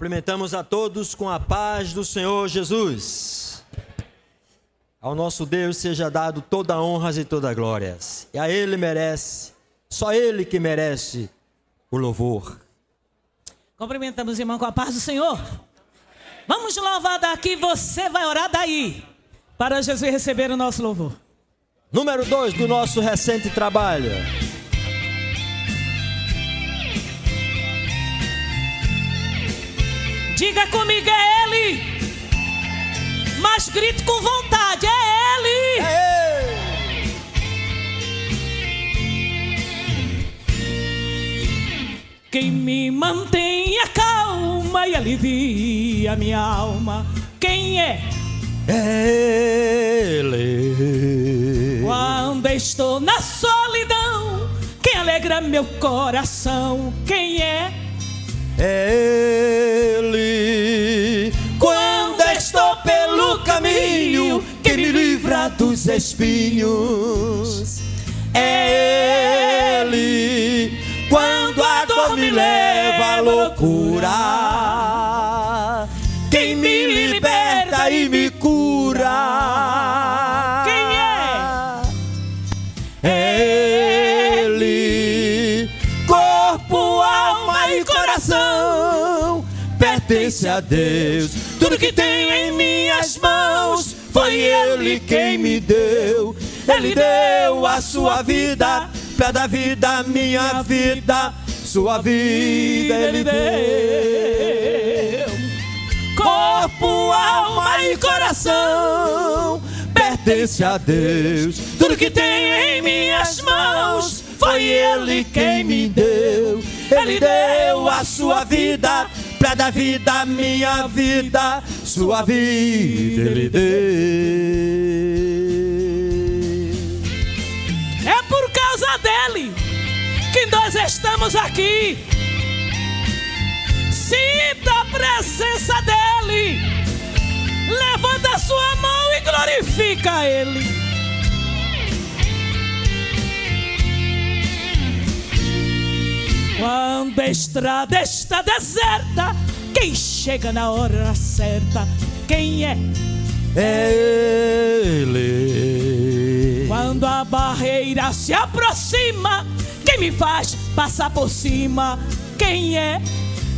Cumprimentamos a todos com a paz do Senhor Jesus. Ao nosso Deus seja dado toda honra e toda glória. E a Ele merece, só Ele que merece o louvor. Cumprimentamos, irmão, com a paz do Senhor. Vamos louvar daqui, você vai orar daí, para Jesus receber o nosso louvor. Número 2 do nosso recente trabalho. Diga comigo, é Ele. Mas grite com vontade, é Ele. Quem me mantém a calma e alivia minha alma. Quem é? Ele. Quando estou na solidão, quem alegra meu coração? Quem é? Ele. Quando estou pelo caminho, quem me livra dos espinhos? É Ele. Quando a dor me leva à loucura, quem me liberta e me cura? Quem é? É Ele. Corpo, alma e coração pertence a Deus. Tudo que tenho em minhas mãos foi Ele quem me deu. Ele deu a sua vida pra dar vida à minha vida. Sua vida Ele deu. Corpo, alma e coração pertence a Deus. Tudo que tenho em minhas mãos foi Ele quem me deu. Ele deu a sua vida pra dar vida à minha vida. Sua vida Ele deu. É por causa dele que nós estamos aqui. Sinta a presença dele. Levanta a sua mão e glorifica ele. Quando a estrada está deserta, quem chega na hora certa? Quem é? É Ele. Quando a barreira se aproxima, quem me faz passar por cima? Quem é?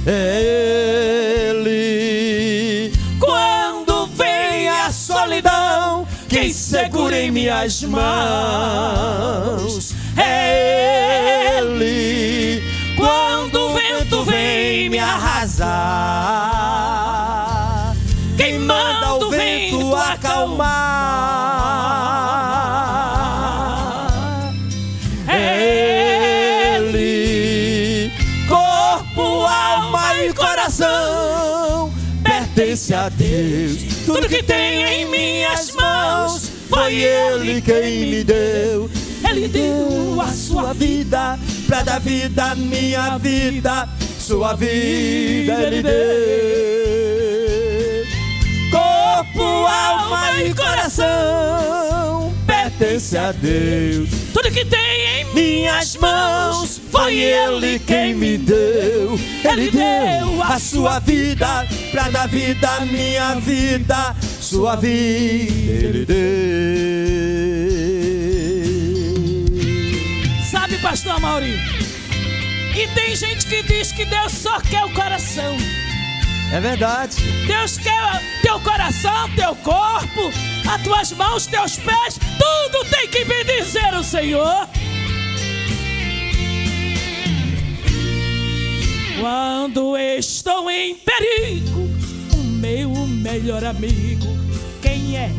É Ele. Quando vem a solidão, quem segura em minhas mãos? É Ele. Quando o vento vem me arrasar, quem manda o vento acalmar? É Ele. Corpo, alma e coração pertence a Deus. Tudo que tenho em minhas mãos foi Ele quem me deu. Ele deu a sua vida pra dar vida à minha vida. Sua vida Ele deu. Corpo, alma e coração pertence a Deus. Tudo que tem em minhas mãos foi Ele quem me deu. Ele deu a sua vida pra dar vida à minha vida. Sua vida Ele deu. Sabe, pastor Mauri? E tem gente que diz que Deus só quer o coração. É verdade. Deus quer teu coração, teu corpo, as tuas mãos, teus pés. Tudo tem que bendizer o Senhor. Quando estou em perigo, o meu melhor amigo, quem é?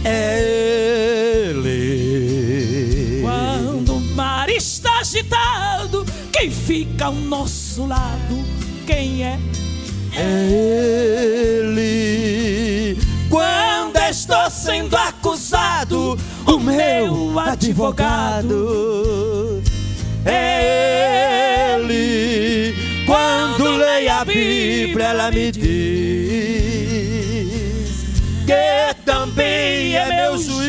É Ele. Quando o mar está agitado, quem fica ao nosso lado, quem é? É Ele. Quando estou sendo acusado, o meu advogado é Ele. Quando leio a Bíblia, ela me diz que também é meu juiz.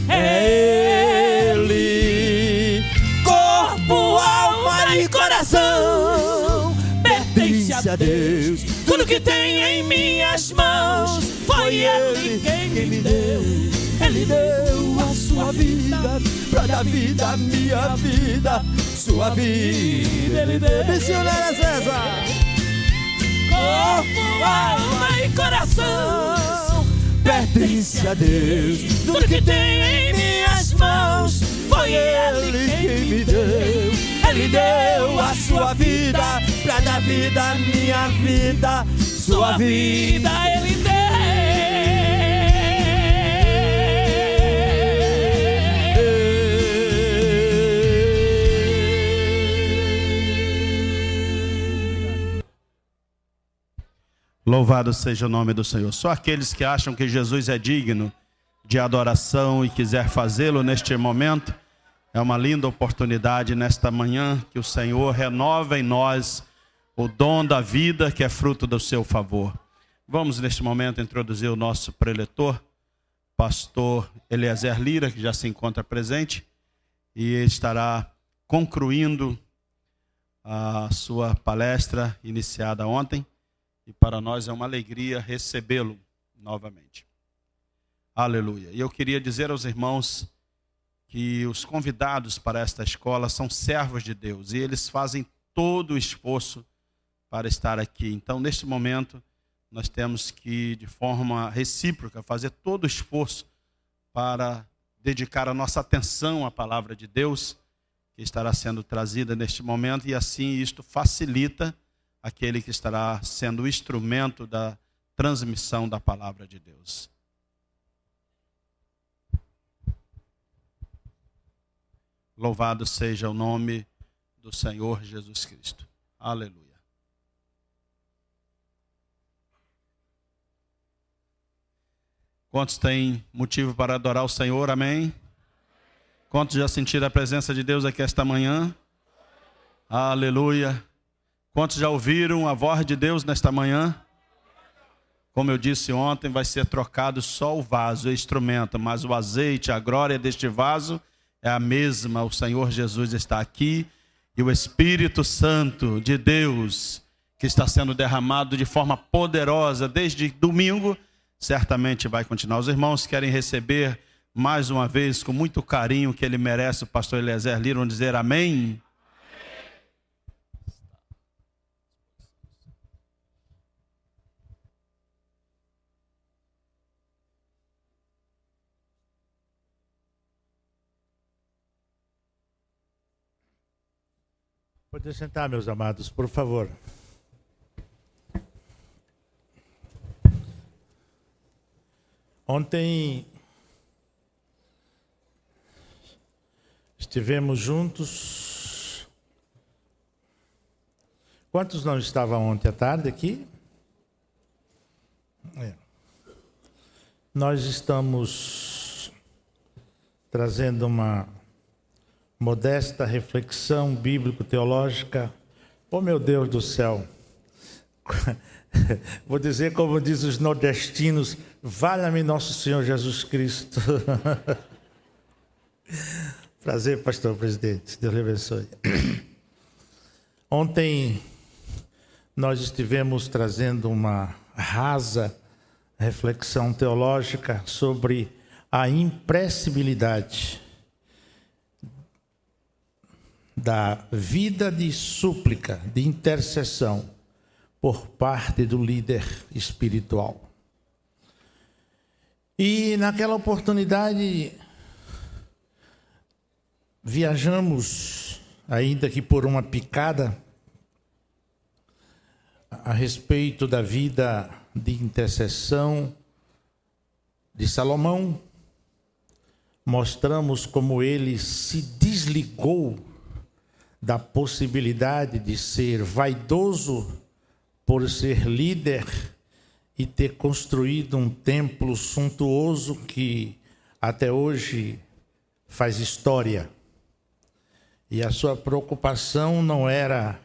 É Ele. Corpo, alma e coração pertence a Deus. Tudo que tem em minhas mãos foi Ele quem me deu. Ele deu a sua vida pra dar vida à minha vida. Sua vida Ele deu. Missionária César. Corpo, alma e coração pertence a Deus. Tudo que tem em minhas mãos foi Ele quem me deu. Ele deu a sua vida pra dar vida à minha vida. Sua vida Ele deu. Louvado seja o nome do Senhor. Só aqueles que acham que Jesus é digno de adoração e quiser fazê-lo neste momento, é uma linda oportunidade nesta manhã que o Senhor renova em nós o dom da vida que é fruto do seu favor. Vamos neste momento introduzir o nosso preletor, pastor Eliezer Lira, que já se encontra presente e estará concluindo a sua palestra iniciada ontem. E para nós é uma alegria recebê-lo novamente. Aleluia. E eu queria dizer aos irmãos que os convidados para esta escola são servos de Deus. E eles fazem todo o esforço para estar aqui. Então, neste momento, nós temos que, de forma recíproca, fazer todo o esforço para dedicar a nossa atenção à palavra de Deus, que estará sendo trazida neste momento. E assim isto facilita aquele que estará sendo o instrumento da transmissão da palavra de Deus. Louvado seja o nome do Senhor Jesus Cristo. Aleluia. Quantos têm motivo para adorar o Senhor? Amém? Quantos já sentiram a presença de Deus aqui esta manhã? Aleluia. Quantos já ouviram a voz de Deus nesta manhã? Como eu disse ontem, vai ser trocado só o vaso, o instrumento, mas o azeite, a glória deste vaso é a mesma. O Senhor Jesus está aqui e o Espírito Santo de Deus, que está sendo derramado de forma poderosa desde domingo, certamente vai continuar. Os irmãos querem receber mais uma vez, com muito carinho que ele merece, o pastor Eliezer Lira, vão dizer amém? Pode sentar, meus amados, por favor. Ontem estivemos juntos. Quantos não estavam ontem à tarde aqui? Nós estamos trazendo uma modesta reflexão bíblico-teológica. Oh, meu Deus do céu! Vou dizer como diz os nordestinos, valha-me nosso Senhor Jesus Cristo. Prazer, pastor presidente. Deus lhe abençoe. Ontem nós estivemos trazendo uma rasa reflexão teológica sobre a impressibilidade da vida de súplica, de intercessão por parte do líder espiritual. E naquela oportunidade viajamos, ainda que por uma picada, a respeito da vida de intercessão de Salomão. Mostramos como ele se desligou da possibilidade de ser vaidoso por ser líder e ter construído um templo suntuoso que até hoje faz história. E a sua preocupação não era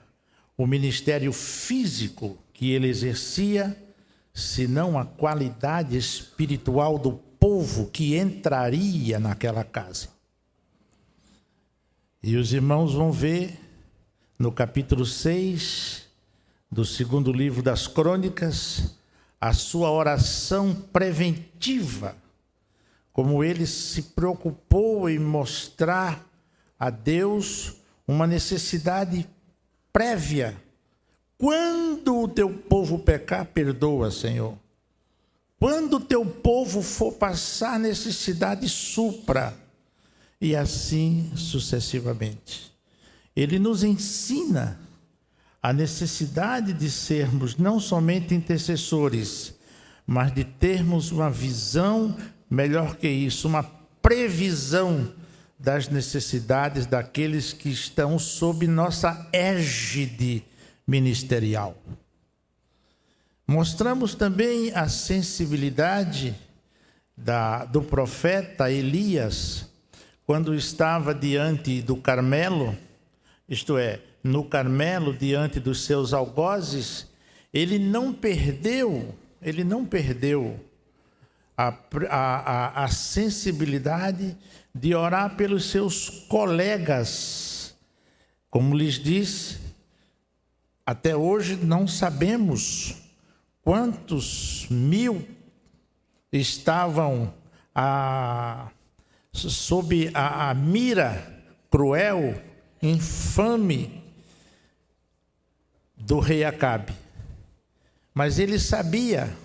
o ministério físico que ele exercia, senão a qualidade espiritual do povo que entraria naquela casa. E os irmãos vão ver no capítulo 6 do segundo livro das Crônicas, a sua oração preventiva, como ele se preocupou em mostrar a Deus uma necessidade prévia. Quando o teu povo pecar, perdoa, Senhor. Quando o teu povo for passar necessidade, supra. E assim sucessivamente. Ele nos ensina a necessidade de sermos não somente intercessores, mas de termos uma visão, melhor que isso, uma previsão das necessidades daqueles que estão sob nossa égide ministerial. Mostramos também a sensibilidade do profeta Elias, quando estava diante do Carmelo, isto é, no Carmelo, diante dos seus algozes, ele não perdeu a sensibilidade de orar pelos seus colegas. Como lhes disse, até hoje não sabemos quantos mil estavam sob a mira cruel, infame do rei Acabe. Mas ele sabia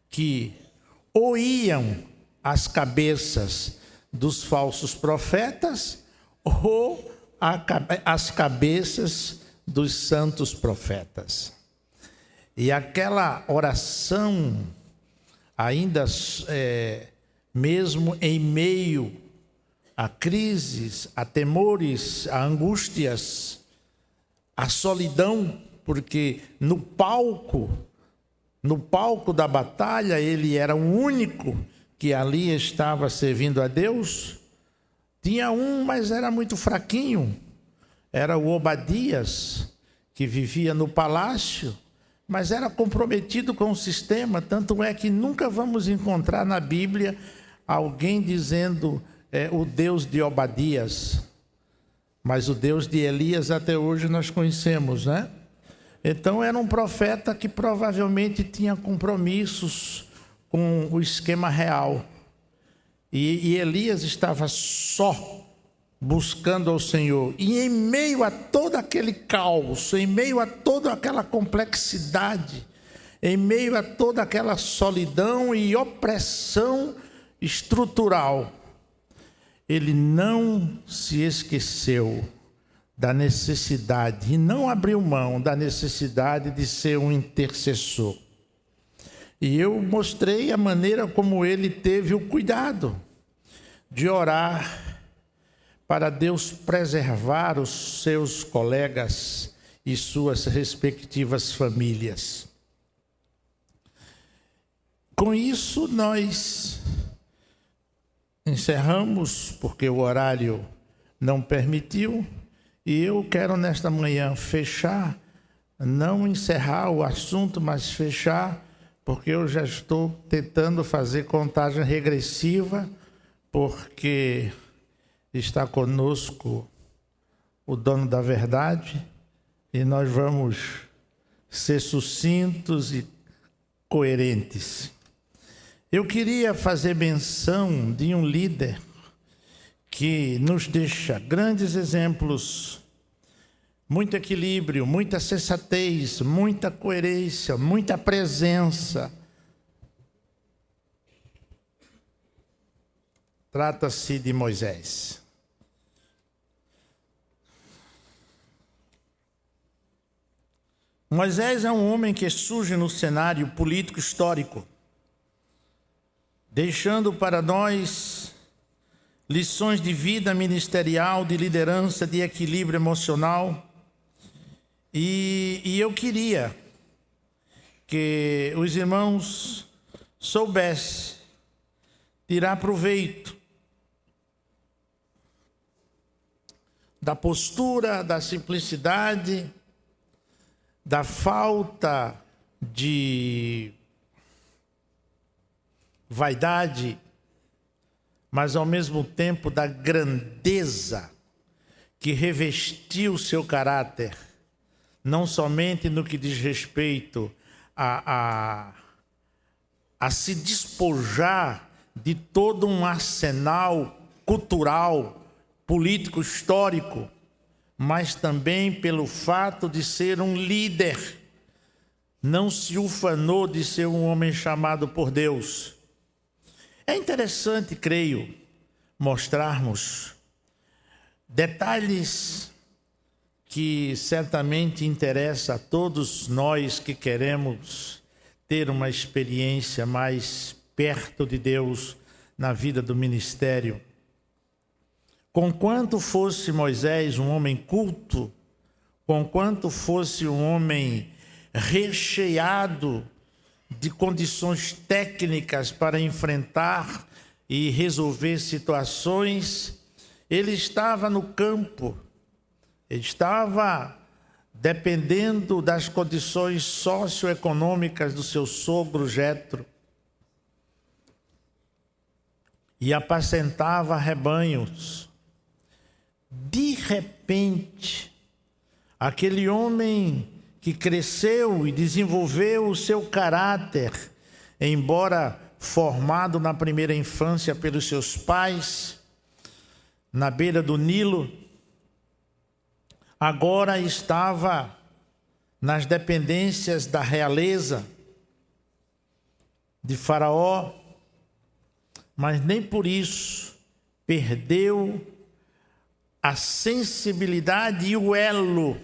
que ou iam as cabeças dos falsos profetas ou as cabeças dos santos profetas. E aquela oração, ainda mesmo em meio a crises, a temores, a angústias, a solidão, porque no palco da batalha ele era o único que ali estava servindo a Deus. Tinha um, mas era muito fraquinho, era o Obadias, que vivia no palácio, mas era comprometido com o sistema. Tanto é que nunca vamos encontrar na Bíblia alguém dizendo o Deus de Obadias, mas o Deus de Elias até hoje nós conhecemos, né? Então era um profeta que provavelmente tinha compromissos com o esquema real. E Elias estava só buscando ao Senhor. E em meio a todo aquele caos, em meio a toda aquela complexidade, em meio a toda aquela solidão e opressão estrutural, ele não se esqueceu da necessidade e não abriu mão da necessidade de ser um intercessor. E eu mostrei a maneira como ele teve o cuidado de orar para Deus preservar os seus colegas e suas respectivas famílias. Com isso, nós encerramos, porque o horário não permitiu, e eu quero nesta manhã fechar, não encerrar o assunto, mas fechar, porque eu já estou tentando fazer contagem regressiva, porque está conosco o dono da verdade, e nós vamos ser sucintos e coerentes. Eu queria fazer menção de um líder que nos deixa grandes exemplos, muito equilíbrio, muita sensatez, muita coerência, muita presença. Trata-se de Moisés. Moisés é um homem que surge no cenário político histórico, deixando para nós lições de vida ministerial, de liderança, de equilíbrio emocional. E eu queria que os irmãos soubessem tirar proveito da postura, da simplicidade, da falta de vaidade, mas ao mesmo tempo da grandeza que revestiu o seu caráter, não somente no que diz respeito a se despojar de todo um arsenal cultural, político, histórico, mas também pelo fato de ser um líder. Não se ufanou de ser um homem chamado por Deus. É interessante, creio, mostrarmos detalhes que certamente interessa a todos nós que queremos ter uma experiência mais perto de Deus na vida do ministério. Conquanto fosse Moisés um homem culto, conquanto fosse um homem recheado de condições técnicas para enfrentar e resolver situações, ele estava no campo, ele estava dependendo das condições socioeconômicas do seu sogro Jetro e apacentava rebanhos. De repente, aquele homem que cresceu e desenvolveu o seu caráter, embora formado na primeira infância pelos seus pais, na beira do Nilo, agora estava nas dependências da realeza de Faraó, mas nem por isso perdeu a sensibilidade e o elo.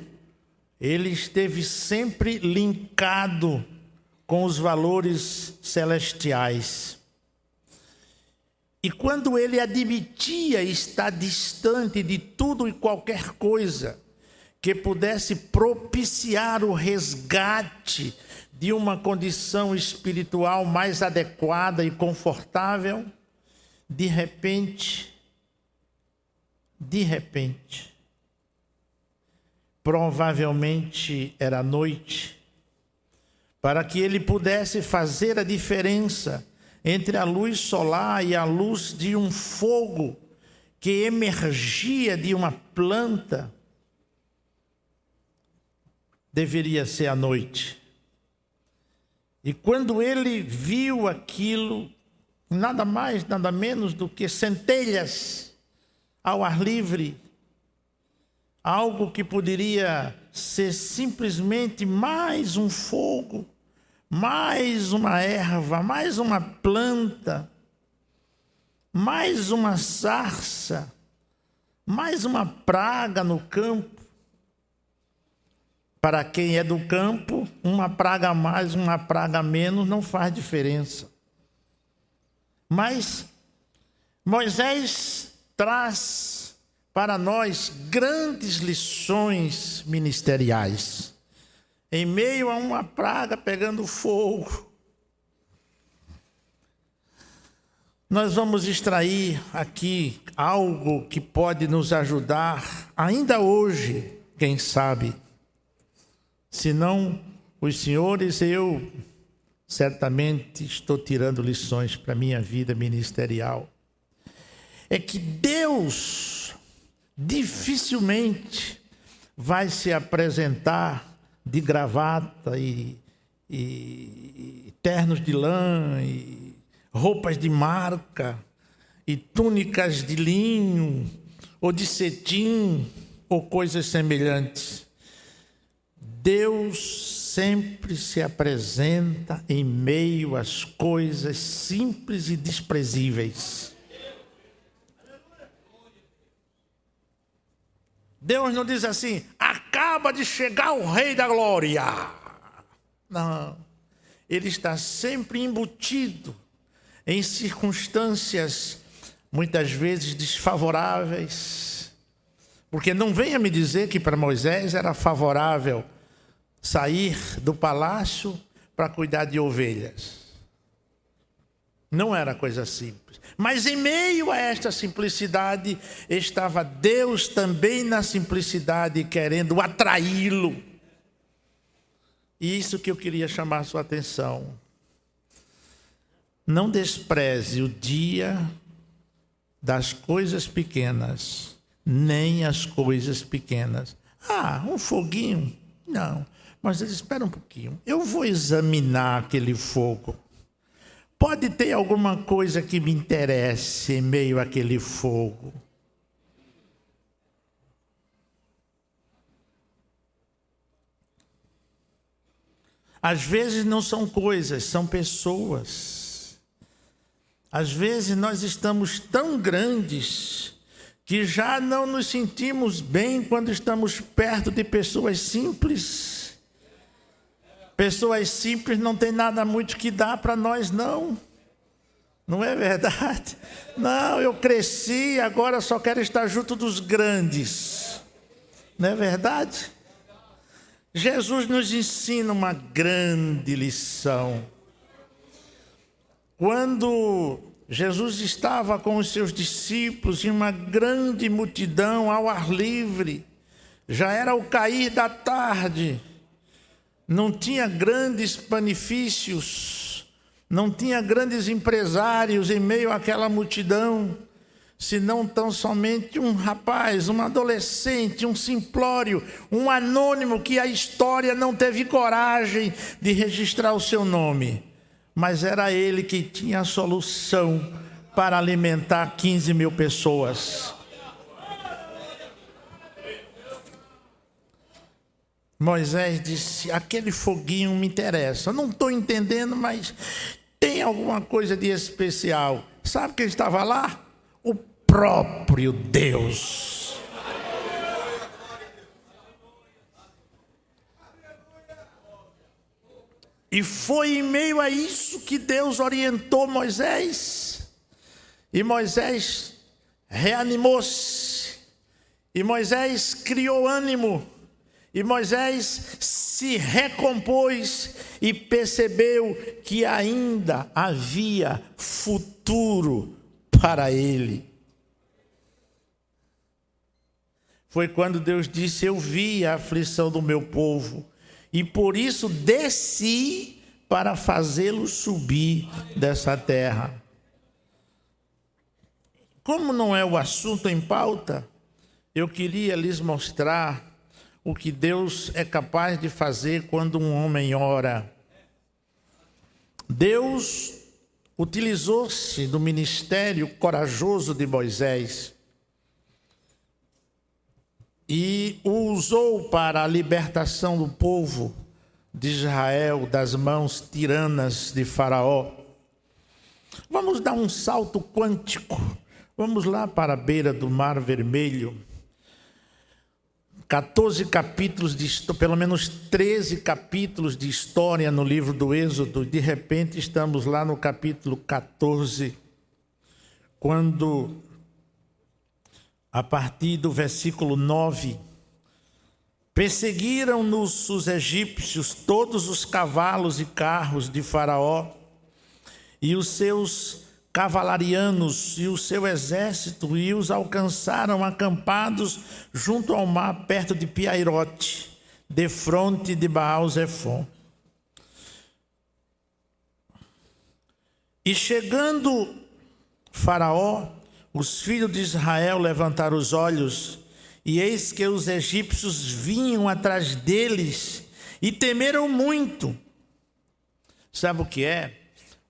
Ele esteve sempre linkado com os valores celestiais. E quando ele admitia estar distante de tudo e qualquer coisa que pudesse propiciar o resgate de uma condição espiritual mais adequada e confortável, de repente, provavelmente era noite, para que ele pudesse fazer a diferença entre a luz solar e a luz de um fogo que emergia de uma planta, deveria ser a noite. E quando ele viu aquilo, nada mais, nada menos do que centelhas ao ar livre, algo que poderia ser simplesmente mais um fogo, mais uma erva, mais uma planta, mais uma sarça, mais uma praga no campo. Para quem é do campo, uma praga a mais, uma praga a menos não faz diferença. Mas Moisés traz para nós grandes lições ministeriais. Em meio a uma praga pegando fogo, nós vamos extrair aqui algo que pode nos ajudar ainda hoje, quem sabe. Se não, os senhores, eu certamente estou tirando lições para a minha vida ministerial. É que Deus dificilmente vai se apresentar de gravata e ternos de lã, e roupas de marca, e túnicas de linho, ou de cetim, ou coisas semelhantes. Deus sempre se apresenta em meio às coisas simples e desprezíveis. Deus não diz assim, acaba de chegar o Rei da Glória. Não, Ele está sempre embutido em circunstâncias muitas vezes desfavoráveis. Porque não venha me dizer que para Moisés era favorável sair do palácio para cuidar de ovelhas. Não era coisa simples. Mas em meio a esta simplicidade, estava Deus também na simplicidade, querendo atraí-lo. E isso que eu queria chamar a sua atenção. Não despreze o dia das coisas pequenas, nem as coisas pequenas. Ah, um foguinho? Não. Mas eles, espera um pouquinho. Eu vou examinar aquele fogo. Pode ter alguma coisa que me interesse em meio àquele fogo. Às vezes não são coisas, são pessoas. Às vezes nós estamos tão grandes que já não nos sentimos bem quando estamos perto de pessoas simples. Pessoas simples não tem nada muito que dar para nós, não. Não é verdade? Não, eu cresci, agora só quero estar junto dos grandes. Não é verdade? Jesus nos ensina uma grande lição. Quando Jesus estava com os seus discípulos em uma grande multidão ao ar livre, já era o cair da tarde, não tinha grandes benefícios, não tinha grandes empresários em meio àquela multidão, senão tão somente um rapaz, um adolescente, um simplório, um anônimo que a história não teve coragem de registrar o seu nome. Mas era ele que tinha a solução para alimentar 15 mil pessoas. Moisés disse, aquele foguinho me interessa. Eu não estou entendendo, mas tem alguma coisa de especial. Sabe quem estava lá? O próprio Deus. E foi em meio a isso que Deus orientou Moisés. E Moisés reanimou-se. E Moisés criou ânimo. E Moisés se recompôs e percebeu que ainda havia futuro para ele. Foi quando Deus disse, eu vi a aflição do meu povo. E por isso desci para fazê-lo subir dessa terra. Como não é o assunto em pauta, eu queria lhes mostrar o que Deus é capaz de fazer quando um homem ora. Deus utilizou-se do ministério corajoso de Moisés e o usou para a libertação do povo de Israel das mãos tiranas de Faraó. Vamos dar um salto quântico. Vamos lá para a beira do Mar Vermelho. 14 capítulos, pelo menos 13 capítulos de história no livro do Êxodo. De repente estamos lá no capítulo 14, quando, a partir do versículo 9, perseguiram-nos os egípcios, todos os cavalos e carros de Faraó, e os seus cavalarianos e o seu exército, e os alcançaram acampados junto ao mar, perto de Piairote, defronte de Baal-Zefon. E chegando Faraó, os filhos de Israel levantaram os olhos, e eis que os egípcios vinham atrás deles, e temeram muito. Sabe o que é?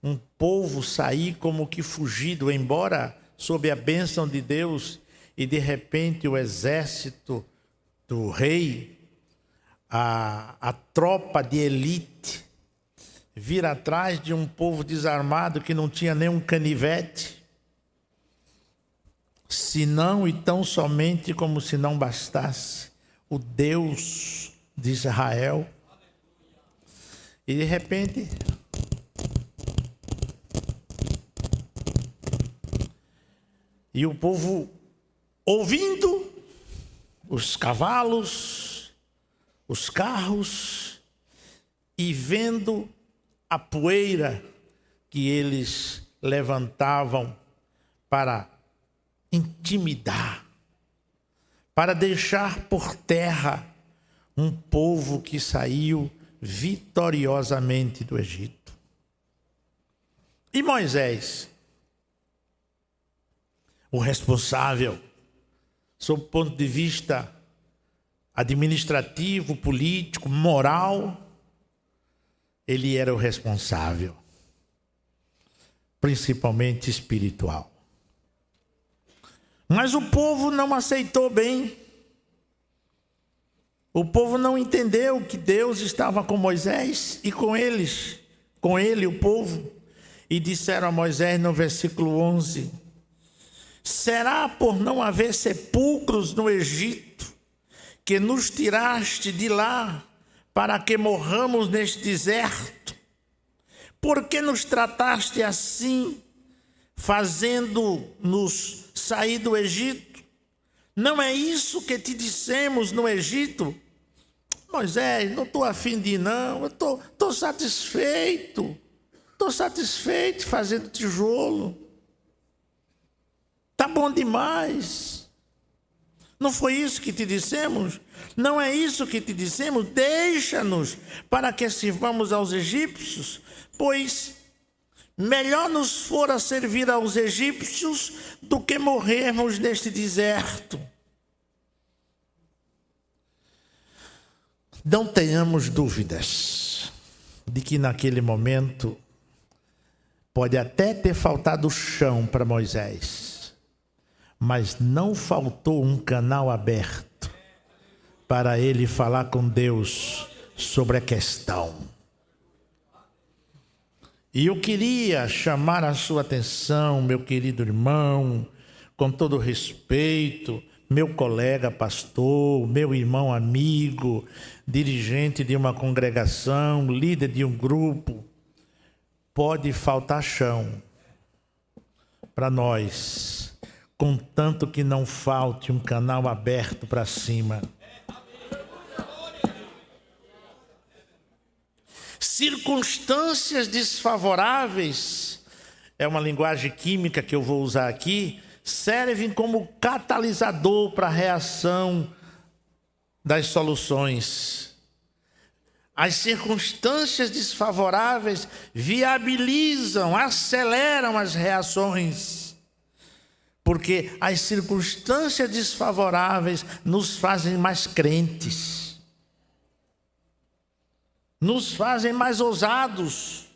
Um povo sair como que fugido, embora sob a bênção de Deus, e de repente o exército do rei, a tropa de elite, vir atrás de um povo desarmado que não tinha nem um canivete, senão e tão somente como se não bastasse, o Deus de Israel. E de repente, e o povo ouvindo os cavalos, os carros, e vendo a poeira que eles levantavam para intimidar, para deixar por terra um povo que saiu vitoriosamente do Egito. E Moisés, o responsável sob o ponto de vista administrativo, político, moral, ele era o responsável, principalmente espiritual. Mas o povo não aceitou bem. O povo não entendeu que Deus estava com Moisés e com ele, o povo. E disseram a Moisés no versículo 11: será por não haver sepulcros no Egito que nos tiraste de lá para que morramos neste deserto? Por que nos trataste assim, fazendo-nos sair do Egito? Não é isso que te dissemos no Egito? Moisés, não estou a fim de ir não, eu estou satisfeito. Estou satisfeito fazendo tijolo. Está bom demais. Não foi isso que te dissemos? Não é isso que te dissemos? Deixa-nos para que sirvamos aos egípcios, pois melhor nos fora servir aos egípcios do que morrermos neste deserto. Não tenhamos dúvidas de que naquele momento pode até ter faltado chão para Moisés, mas não faltou um canal aberto para ele falar com Deus sobre a questão. E eu queria chamar a sua atenção, meu querido irmão, com todo respeito, meu colega pastor, meu irmão amigo, dirigente de uma congregação, líder de um grupo. Pode faltar chão para nós, contanto que não falte um canal aberto para cima. Circunstâncias desfavoráveis, é uma linguagem química que eu vou usar aqui, servem como catalisador para a reação das soluções. As circunstâncias desfavoráveis viabilizam, aceleram as reações, porque as circunstâncias desfavoráveis nos fazem mais crentes, nos fazem mais ousados.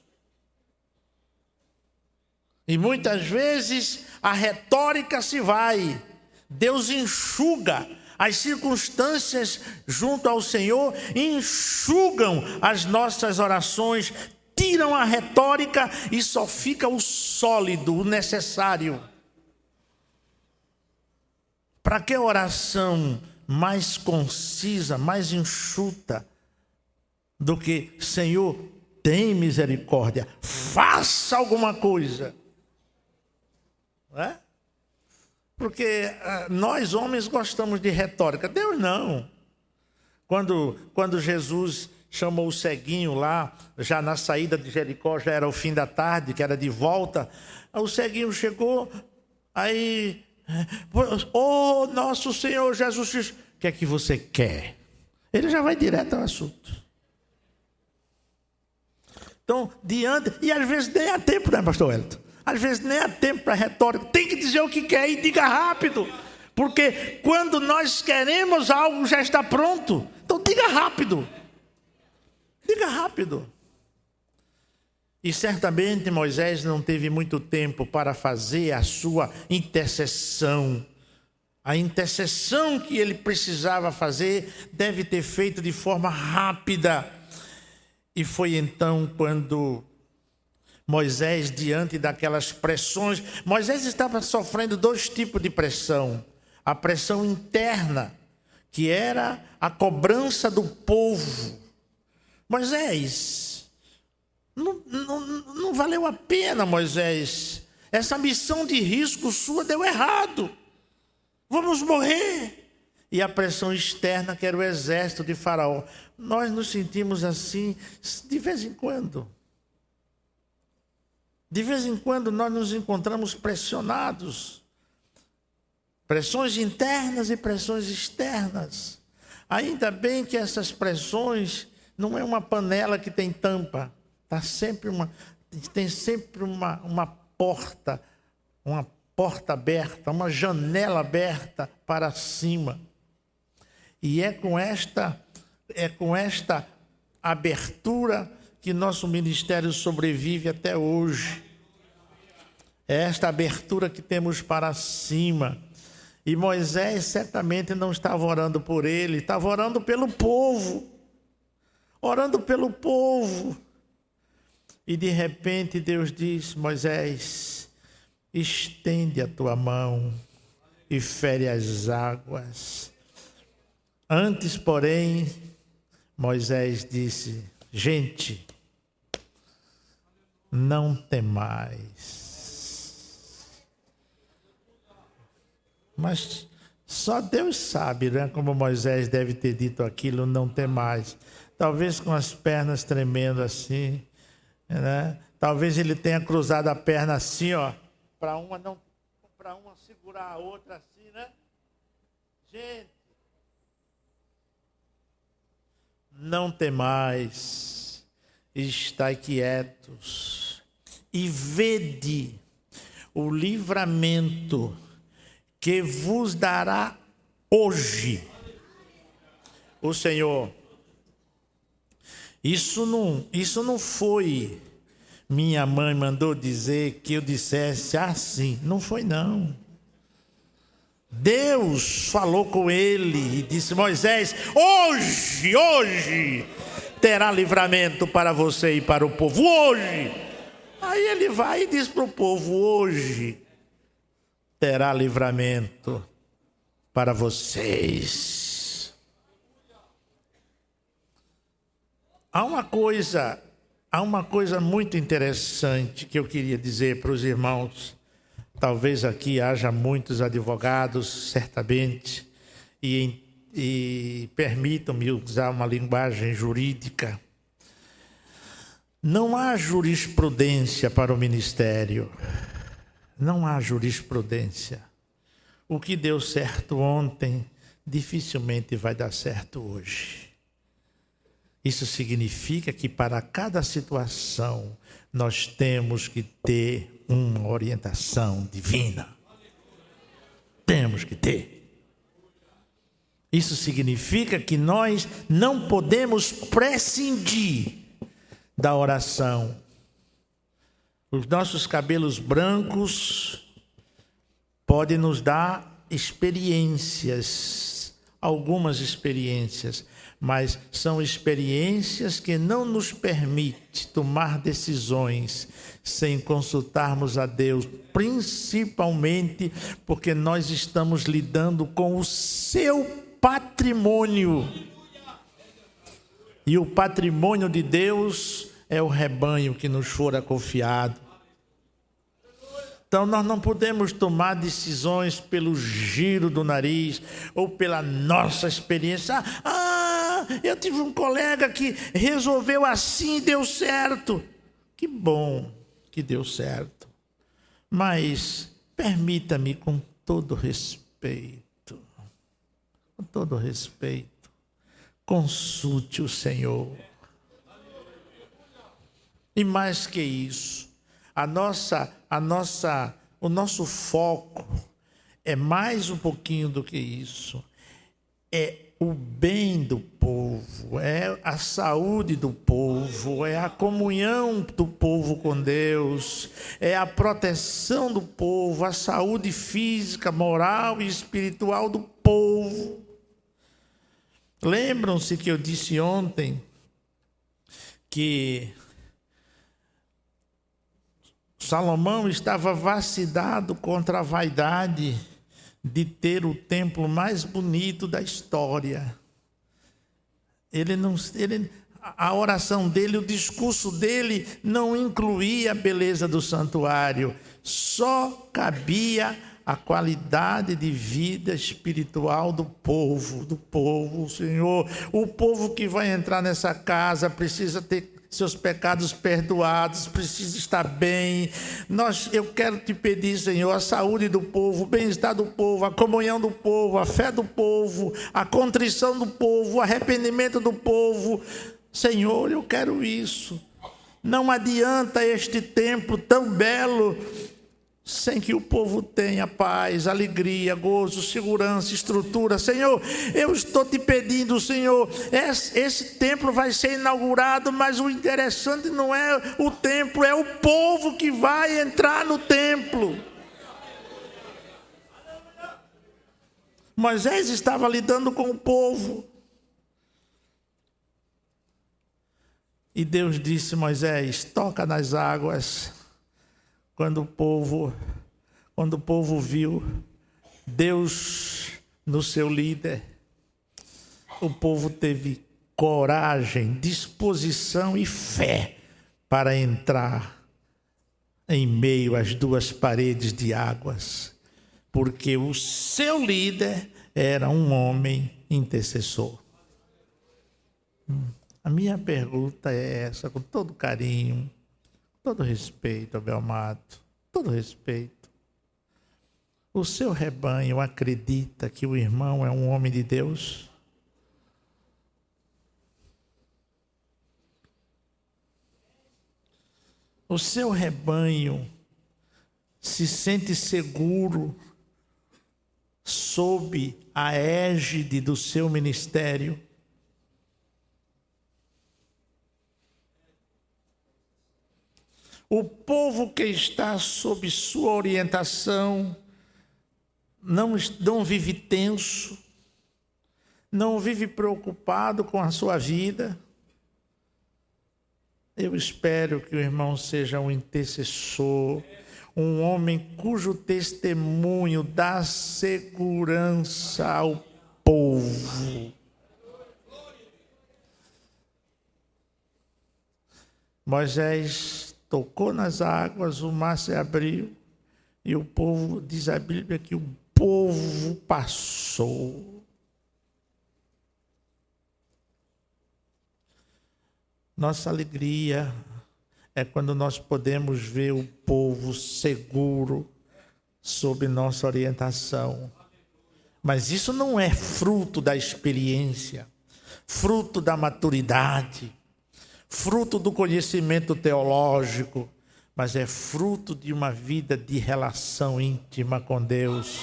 E muitas vezes a retórica se vai, Deus enxuga. As circunstâncias junto ao Senhor enxugam as nossas orações, tiram a retórica e só fica o sólido, o necessário. Para que oração mais concisa, mais enxuta do que: Senhor, tem misericórdia, faça alguma coisa? Não é? Porque nós homens gostamos de retórica, Deus não. Quando Jesus chamou o ceguinho lá, já na saída de Jericó, já era o fim da tarde, que era de volta, o ceguinho chegou, aí, oh, nosso Senhor Jesus Cristo, o que é que você quer? Ele já vai direto ao assunto. Então, e às vezes nem há tempo, né, pastor Wellington? Às vezes nem há tempo para retórica, tem que dizer o que quer e diga rápido, porque quando nós queremos algo já está pronto, então diga rápido, E certamente Moisés não teve muito tempo para fazer a sua intercessão. A intercessão que ele precisava fazer deve ter feito de forma rápida. E foi então quando Moisés, diante daquelas pressões, Moisés estava sofrendo dois tipos de pressão. A pressão interna, que era a cobrança do povo. Moisés, não valeu a pena, Moisés. Essa missão de risco sua deu errado. Vamos morrer. E a pressão externa, que era o exército de Faraó. Nós nos sentimos assim de vez em quando. De vez em quando nós nos encontramos pressionados. Pressões internas e pressões externas. Ainda bem que essas pressões não é uma panela que tem tampa. Tem sempre uma porta, uma porta aberta, uma janela aberta para cima. E é com esta abertura que nosso ministério sobrevive até hoje. É esta abertura que temos para cima. E Moisés certamente não estava orando por ele, estava orando pelo povo. Orando pelo povo. E de repente Deus diz: Moisés, estende a tua mão e fere as águas. Antes, porém, Moisés disse: gente, não temais. Mas só Deus sabe, né, como Moisés deve ter dito aquilo, não temais. Talvez com as pernas tremendo assim, né? Talvez ele tenha cruzado a perna assim, ó, para uma segurar a outra assim, né? Gente, não temais, estai quietos e vede o livramento que vos dará hoje o Senhor. Isso não foi minha mãe mandou dizer que eu dissesse assim. Não foi, não. Deus falou com ele e disse: Moisés, hoje terá livramento para você e para o povo. Hoje. Aí ele vai e diz para o povo: hoje terá livramento para vocês. Há uma coisa muito interessante que eu queria dizer para os irmãos. Talvez aqui haja muitos advogados, certamente, e permitam-me usar uma linguagem jurídica. Não há jurisprudência para o ministério. Não há jurisprudência. O que deu certo ontem, dificilmente vai dar certo hoje. Isso significa que para cada situação nós temos que ter uma orientação divina. Temos que ter. Isso significa que nós não podemos prescindir da oração. Os nossos cabelos brancos podem nos dar experiências, algumas experiências, mas são experiências que não nos permitem tomar decisões sem consultarmos a Deus, principalmente porque nós estamos lidando com o seu patrimônio. E o patrimônio de Deus é o rebanho que nos fora confiado. Então nós não podemos tomar decisões pelo giro do nariz ou pela nossa experiência. Eu tive um colega que resolveu assim e deu certo. Que bom que deu certo. Mas permita-me com todo respeito, consulte o Senhor. E mais que isso, o nosso foco é mais um pouquinho do que isso. É o bem do povo, é a saúde do povo, é a comunhão do povo com Deus, é a proteção do povo, a saúde física, moral e espiritual do povo. Lembram-se que eu disse ontem que Salomão estava vacinado contra a vaidade de ter o templo mais bonito da história. A oração dele, o discurso dele não incluía a beleza do santuário, só cabia a qualidade de vida espiritual do povo, Senhor. O povo que vai entrar nessa casa precisa ter seus pecados perdoados, precisa estar bem. Eu quero te pedir, Senhor, a saúde do povo, o bem-estar do povo, a comunhão do povo, a fé do povo, a contrição do povo, o arrependimento do povo. Senhor, eu quero isso. Não adianta este templo tão belo sem que o povo tenha paz, alegria, gozo, segurança, estrutura. Senhor, eu estou te pedindo, Senhor, esse templo vai ser inaugurado, mas o interessante não é o templo, é o povo que vai entrar no templo. Moisés estava lidando com o povo. E Deus disse: Moisés, toca nas águas. Quando o povo viu Deus no seu líder, o povo teve coragem, disposição e fé para entrar em meio às duas paredes de águas, porque o seu líder era um homem intercessor. A minha pergunta é essa, com todo carinho, todo respeito, meu amado, todo respeito. O seu rebanho acredita que o irmão é um homem de Deus? O seu rebanho se sente seguro sob a égide do seu ministério? O povo que está sob sua orientação não vive tenso, não vive preocupado com a sua vida. Eu espero que o irmão seja um intercessor, um homem cujo testemunho dá segurança ao povo. Moisés tocou nas águas, o mar se abriu e o povo, diz a Bíblia, que o povo passou. Nossa alegria é quando nós podemos ver o povo seguro sob nossa orientação. Mas isso não é fruto da experiência, fruto da maturidade, fruto do conhecimento teológico, mas é fruto de uma vida de relação íntima com Deus.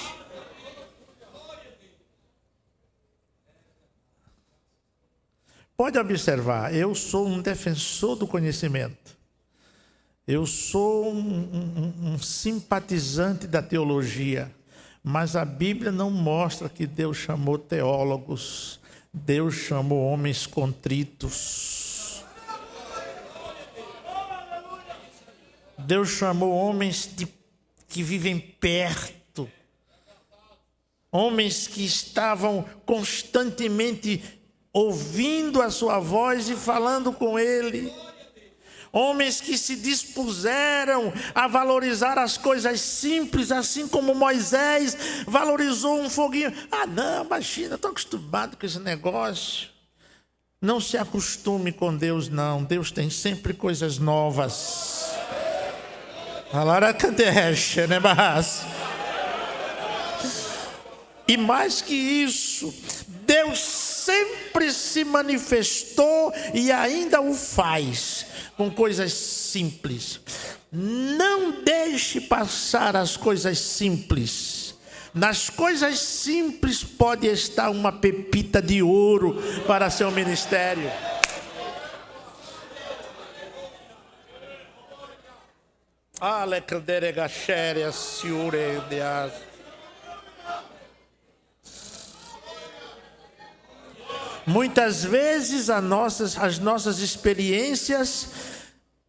Pode observar, eu sou um defensor do conhecimento. Eu sou um simpatizante da teologia, mas a Bíblia não mostra que Deus chamou teólogos, Deus chamou homens contritos. Deus chamou homens que vivem perto, homens que estavam constantemente ouvindo a sua voz e falando com Ele, homens que se dispuseram a valorizar as coisas simples, assim como Moisés valorizou um foguinho. Ah, não, imagina, estou acostumado com esse negócio. Não se acostume com Deus, não. Deus tem sempre coisas novas. E mais que isso, Deus sempre se manifestou e ainda o faz com coisas simples. Não deixe passar as coisas simples. Nas coisas simples pode estar uma pepita de ouro para seu ministério. Muitas vezes as nossas experiências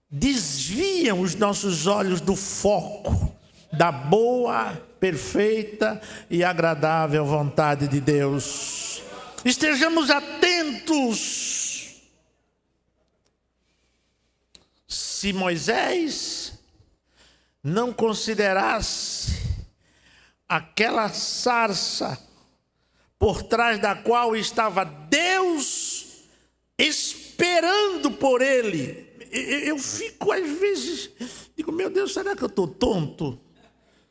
desviam os nossos olhos do foco da boa, perfeita e agradável vontade de Deus. Estejamos atentos. Se Moisés não considerasse aquela sarça por trás da qual estava Deus esperando por ele, eu fico às vezes, digo, meu Deus, será que eu estou tonto?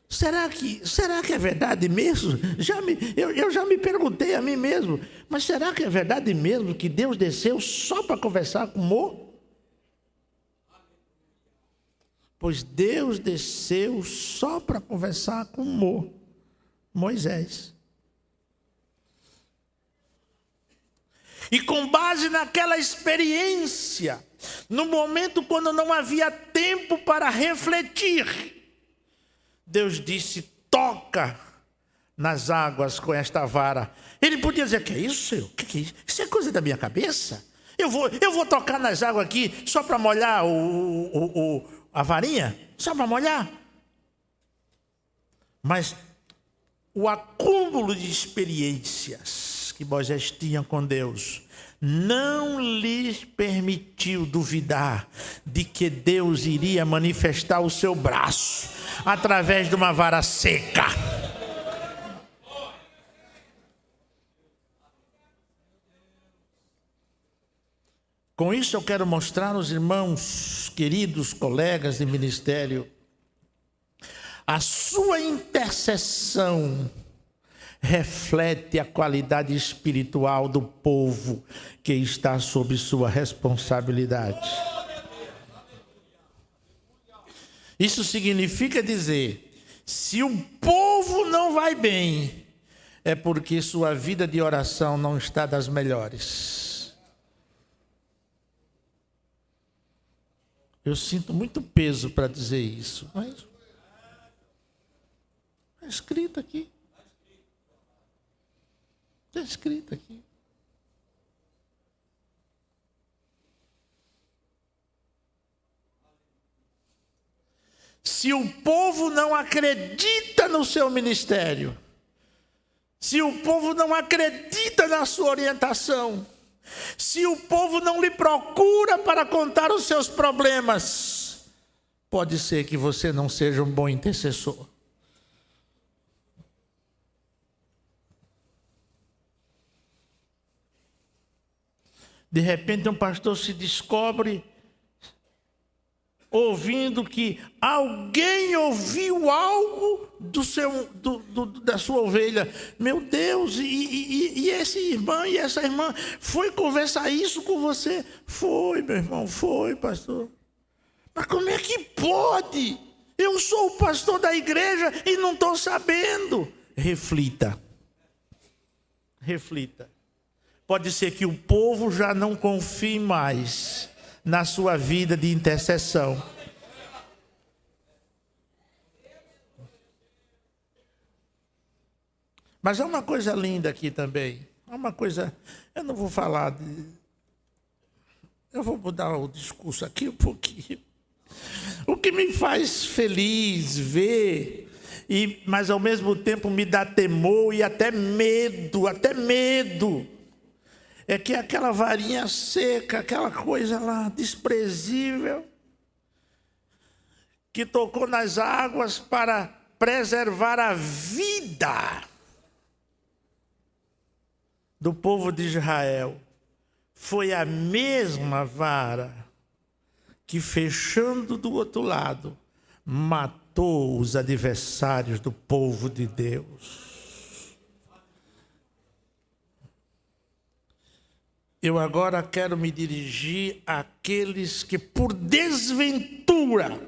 Será que é verdade mesmo? Eu já me perguntei a mim mesmo, mas será que é verdade mesmo que Deus desceu só para conversar com Mo? pois Deus desceu só para conversar com Moisés. E com base naquela experiência, no momento quando não havia tempo para refletir, Deus disse: toca nas águas com esta vara. Ele podia dizer: que é isso, Senhor? Que é isso? Isso é coisa da minha cabeça? Eu vou tocar nas águas aqui só para molhar a varinha? Só para molhar? Mas o acúmulo de experiências que Moisés tinha com Deus não lhes permitiu duvidar de que Deus iria manifestar o seu braço através de uma vara seca. Com isso eu quero mostrar aos irmãos, queridos colegas de ministério, a sua intercessão reflete a qualidade espiritual do povo que está sob sua responsabilidade. Isso significa dizer, se o povo não vai bem, é porque sua vida de oração não está das melhores. Eu sinto muito peso para dizer isso, mas está escrito aqui. Está escrito aqui. Se o povo não acredita no seu ministério, se o povo não acredita na sua orientação, se o povo não lhe procura para contar os seus problemas, pode ser que você não seja um bom intercessor. De repente um pastor se descobre ouvindo que alguém ouviu algo da sua ovelha. Meu Deus, e esse irmão e essa irmã foi conversar isso com você? Foi, meu irmão, foi, pastor. Mas como é que pode? Eu sou o pastor da igreja e não estou sabendo. Reflita. Reflita. Pode ser que o povo já não confie mais na sua vida de intercessão. Mas há uma coisa linda aqui também. Há uma coisa, eu não vou falar eu vou mudar o discurso aqui um pouquinho. O que me faz feliz ver, mas ao mesmo tempo me dá temor e até medo, é que aquela varinha seca, aquela coisa lá desprezível, que tocou nas águas para preservar a vida do povo de Israel, foi a mesma vara que, fechando do outro lado, matou os adversários do povo de Deus. Eu agora quero me dirigir àqueles que, por desventura,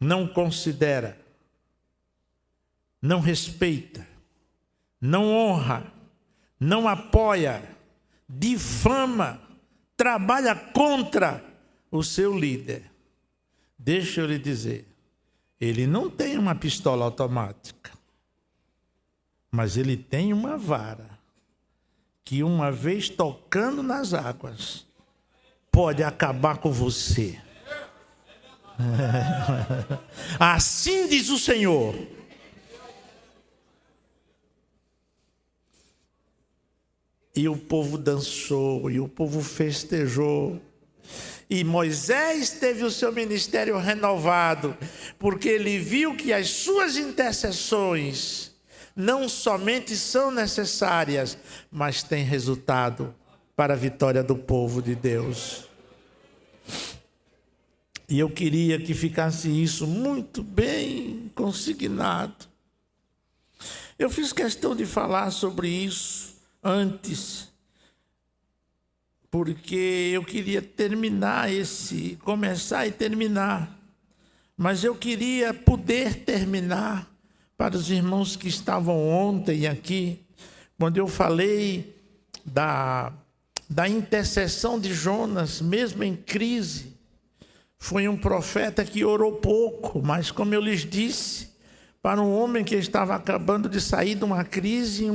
não considera, não respeita, não honra, não apoia, difama, trabalha contra o seu líder. Deixa eu lhe dizer, ele não tem uma pistola automática, mas ele tem uma vara que, uma vez tocando nas águas, pode acabar com você. Assim diz o Senhor. E o povo dançou, e o povo festejou. E Moisés teve o seu ministério renovado, porque ele viu que as suas intercessões não somente são necessárias, mas têm resultado para a vitória do povo de Deus. E eu queria que ficasse isso muito bem consignado. Eu fiz questão de falar sobre isso antes, porque eu queria começar e terminar, mas eu queria poder terminar para os irmãos que estavam ontem aqui, quando eu falei da intercessão de Jonas, mesmo em crise. Foi um profeta que orou pouco, mas como eu lhes disse, para um homem que estava acabando de sair de uma crise,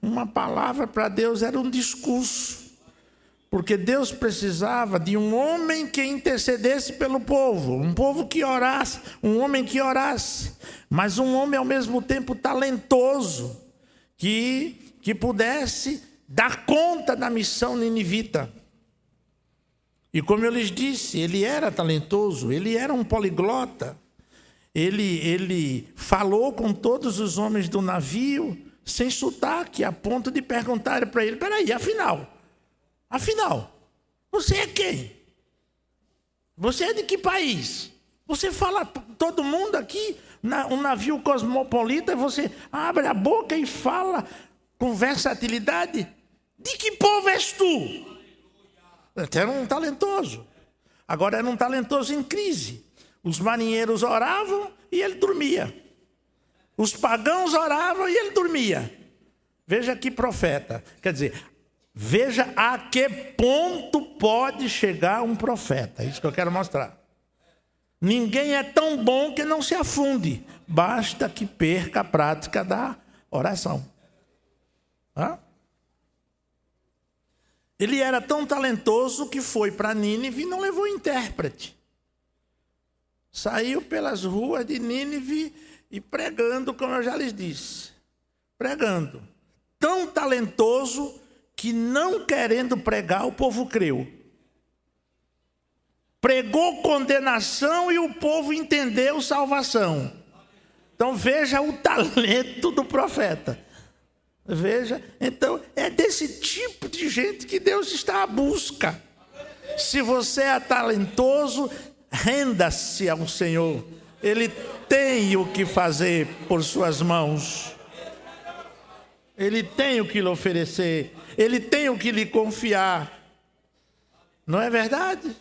uma palavra para Deus era um discurso. Porque Deus precisava de um homem que intercedesse pelo povo, um povo que orasse, um homem que orasse, mas um homem ao mesmo tempo talentoso, que pudesse dar conta da missão ninivita. E como eu lhes disse, ele era talentoso, ele era um poliglota, ele falou com todos os homens do navio, sem sotaque, a ponto de perguntarem para ele: peraí, afinal, você é quem? Você é de que país? Você fala todo mundo aqui, um navio cosmopolita, você abre a boca e fala com versatilidade. De que povo és tu? Era um talentoso. Agora era um talentoso em crise. Os marinheiros oravam e ele dormia. Os pagãos oravam e ele dormia. Veja que profeta. Quer dizer, veja a que ponto pode chegar um profeta. É isso que eu quero mostrar. Ninguém é tão bom que não se afunde. Basta que perca a prática da oração. Hã? Ele era tão talentoso que foi para Nínive e não levou intérprete. Saiu pelas ruas de Nínive e pregando, como eu já lhes disse. Pregando. Tão talentoso que, não querendo pregar, o povo creu. Pregou condenação e o povo entendeu salvação. Então veja o talento do profeta. Veja, então é desse tipo de gente que Deus está à busca. Se você é talentoso, renda-se ao Senhor. Ele tem o que fazer por suas mãos. Ele tem o que lhe oferecer. Ele tem o que lhe confiar. Não é verdade?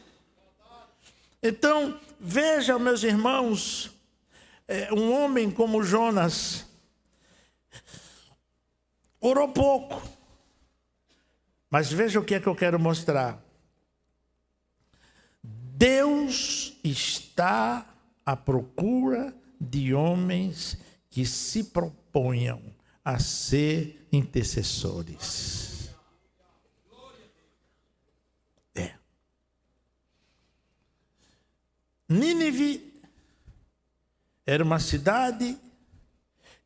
Então, veja, meus irmãos, um homem como Jonas orou pouco. Mas veja o que é que eu quero mostrar. Deus está à procura de homens que se proponham a ser intercessores. Nínive era uma cidade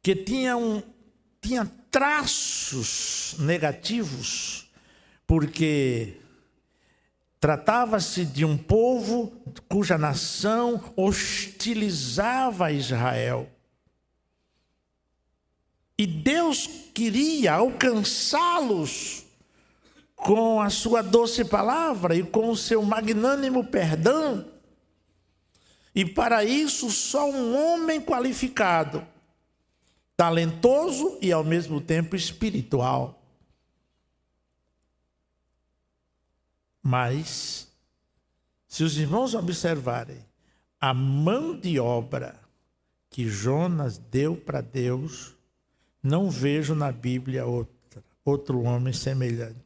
que tinha traços negativos, porque tratava-se de um povo cuja nação hostilizava Israel. E Deus queria alcançá-los com a sua doce palavra e com o seu magnânimo perdão. E para isso só um homem qualificado, talentoso e ao mesmo tempo espiritual. Mas, se os irmãos observarem a mão de obra que Jonas deu para Deus, não vejo na Bíblia outro homem semelhante.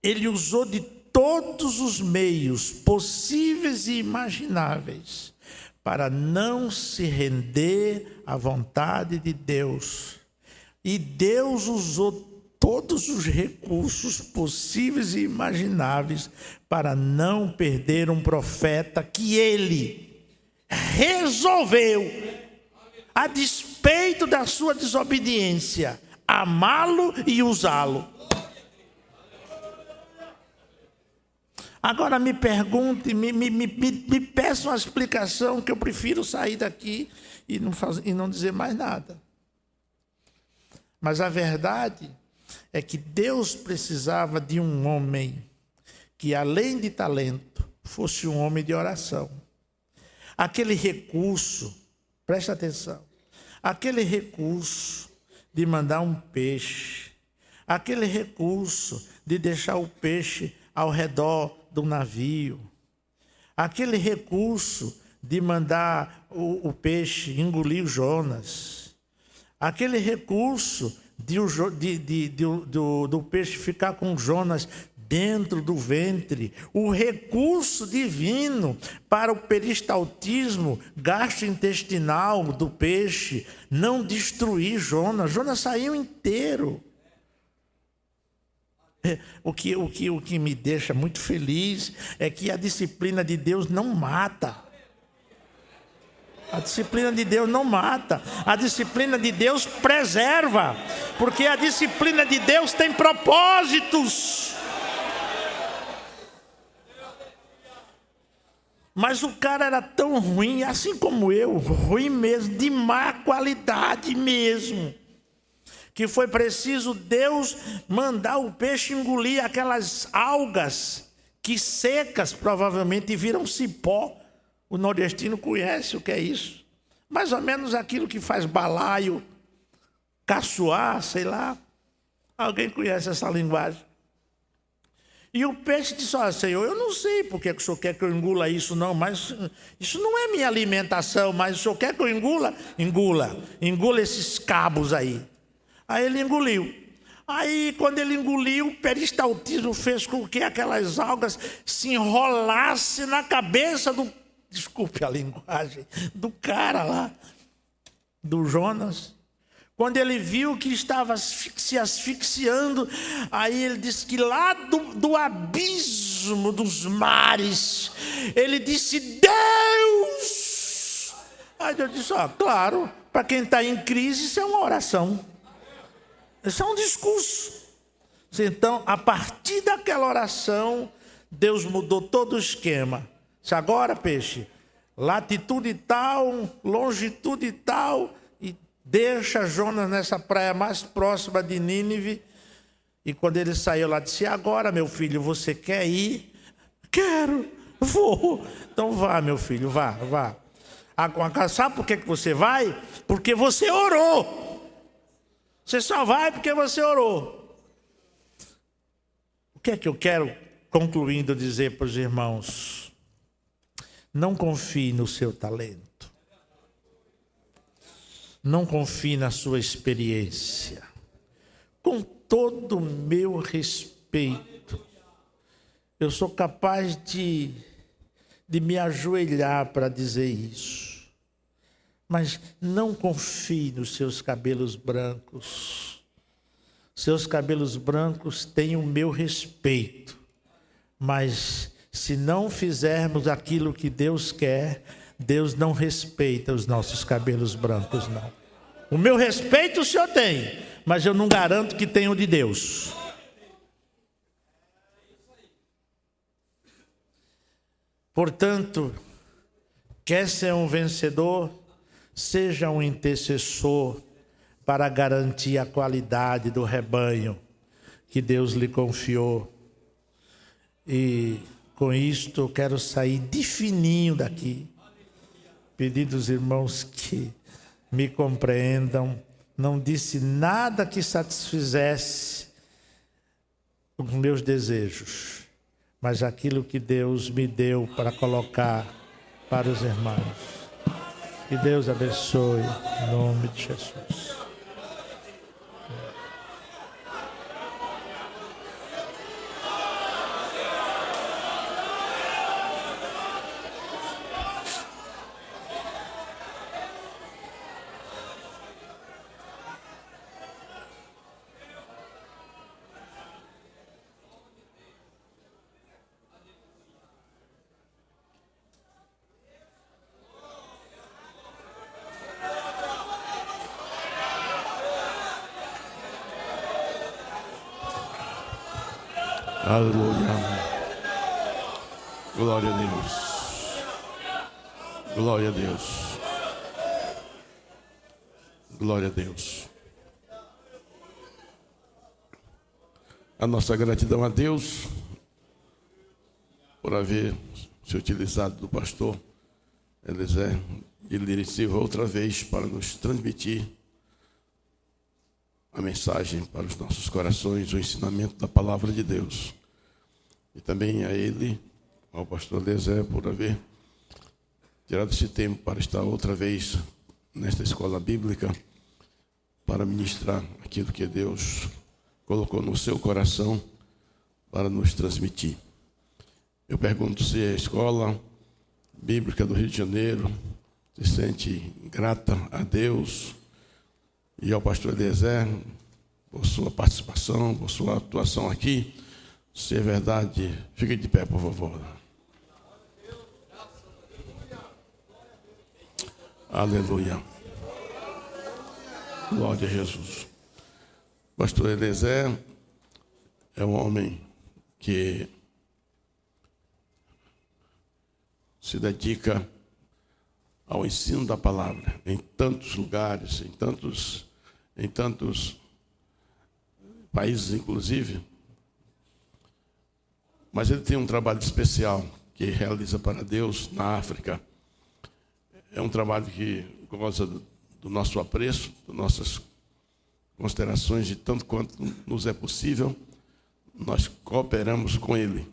Ele usou de todos os meios possíveis e imagináveis para não se render à vontade de Deus. E Deus usou todos os recursos possíveis e imagináveis para não perder um profeta que ele resolveu, a despeito da sua desobediência, amá-lo e usá-lo. Agora me pergunte, me peça uma explicação, que eu prefiro sair daqui e não dizer mais nada. Mas a verdade é que Deus precisava de um homem que, além de talento, fosse um homem de oração. Aquele recurso, presta atenção, aquele recurso de mandar um peixe, aquele recurso de deixar o peixe ao redor do navio, aquele recurso de mandar o peixe engolir o Jonas, aquele recurso do peixe ficar com o Jonas dentro do ventre, o recurso divino para o peristaltismo gastrointestinal do peixe não destruir Jonas. Jonas saiu inteiro. O que me deixa muito feliz é que a disciplina de Deus não mata. A disciplina de Deus não mata. A disciplina de Deus preserva. Porque a disciplina de Deus tem propósitos. Mas o cara era tão ruim, assim como eu, ruim mesmo, de má qualidade mesmo, que foi preciso Deus mandar o peixe engolir aquelas algas que secas provavelmente viram cipó. O nordestino conhece o que é isso. Mais ou menos aquilo que faz balaio, caçoar, sei lá. Alguém conhece essa linguagem? E o peixe disse: olha, Senhor, eu não sei porque o Senhor quer que eu engula isso não, mas isso não é minha alimentação, mas o Senhor quer que eu engula? Engula esses cabos aí. Aí ele engoliu. Aí quando ele engoliu, o peristaltismo fez com que aquelas algas se enrolassem na cabeça do, desculpe a linguagem, do cara lá, do Jonas. Quando ele viu que estava se asfixiando, aí ele disse que lá do abismo dos mares, ele disse: Deus! Aí eu disse: claro, para quem está em crise, isso é uma oração. Isso é um discurso. Então, a partir daquela oração, Deus mudou todo o esquema. Se agora, peixe, latitude tal, longitude tal, e deixa Jonas nessa praia mais próxima de Nínive. E quando ele saiu lá, disse: agora, meu filho, você quer ir? Quero, vou. Então vá, meu filho, vá. Agora, sabe por que você vai? Porque você orou. Você só vai porque você orou. O que é que eu quero, concluindo, dizer para os irmãos? Não confie no seu talento. Não confie na sua experiência. Com todo o meu respeito, eu sou capaz de me ajoelhar para dizer isso. Mas não confie nos seus cabelos brancos. Seus cabelos brancos têm o meu respeito. Mas se não fizermos aquilo que Deus quer, Deus não respeita os nossos cabelos brancos, não. O meu respeito o Senhor tem, mas eu não garanto que tenha o de Deus. Portanto, quer ser um vencedor, seja um intercessor para garantir a qualidade do rebanho que Deus lhe confiou. E com isto eu quero sair de fininho daqui, pedindo aos irmãos que me compreendam. Não disse nada que satisfizesse os meus desejos, mas aquilo que Deus me deu para colocar para os irmãos. Que Deus abençoe, em nome de Jesus. Aleluia. Glória a Deus. Glória a Deus. Glória a Deus. A nossa gratidão a Deus por haver se utilizado do pastor Eliezer e Lírio Silva outra vez para nos transmitir a mensagem para os nossos corações, o ensinamento da palavra de Deus. E também a ele, ao pastor Eliezer, por haver tirado esse tempo para estar outra vez nesta escola bíblica, para ministrar aquilo que Deus colocou no seu coração para nos transmitir. Eu pergunto se a escola bíblica do Rio de Janeiro se sente grata a Deus e ao pastor Eliezer por sua participação, por sua atuação aqui. Se é verdade, fique de pé, por favor. Aleluia. Glória a Jesus. Pastor Eliezer é um homem que se dedica ao ensino da palavra em tantos lugares, em tantos países, inclusive. Mas ele tem um trabalho especial que realiza para Deus na África. É um trabalho que goza do nosso apreço, das nossas considerações, de tanto quanto nos é possível. Nós cooperamos com ele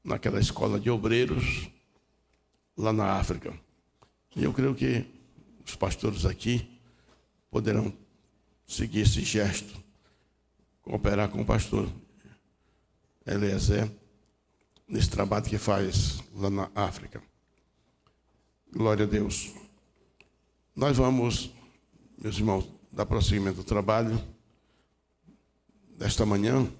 naquela escola de obreiros lá na África. E eu creio que os pastores aqui poderão seguir esse gesto, cooperar com o pastor Eliezer nesse trabalho que faz lá na África. Glória a Deus. Nós vamos, meus irmãos, dar prosseguimento ao trabalho desta manhã.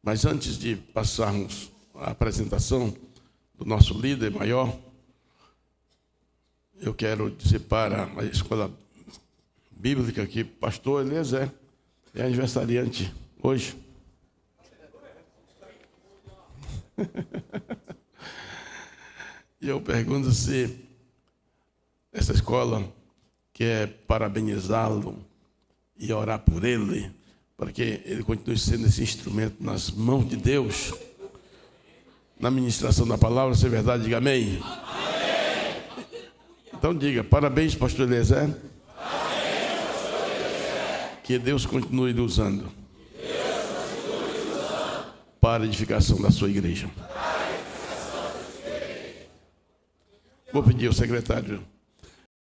Mas antes de passarmos a apresentação do nosso líder maior, eu quero dizer para a escola bíblica que pastor Eliezer é aniversariante hoje. E eu pergunto se essa escola quer parabenizá-lo e orar por ele, para que ele continue sendo esse instrumento nas mãos de Deus, na ministração da palavra. Se é verdade, diga amém. Amém. Então diga, parabéns, pastor Eliezer. Parabéns, pastor Eliezer. Que Deus continue lhe usando. Para a edificação da sua igreja. Vou pedir ao secretário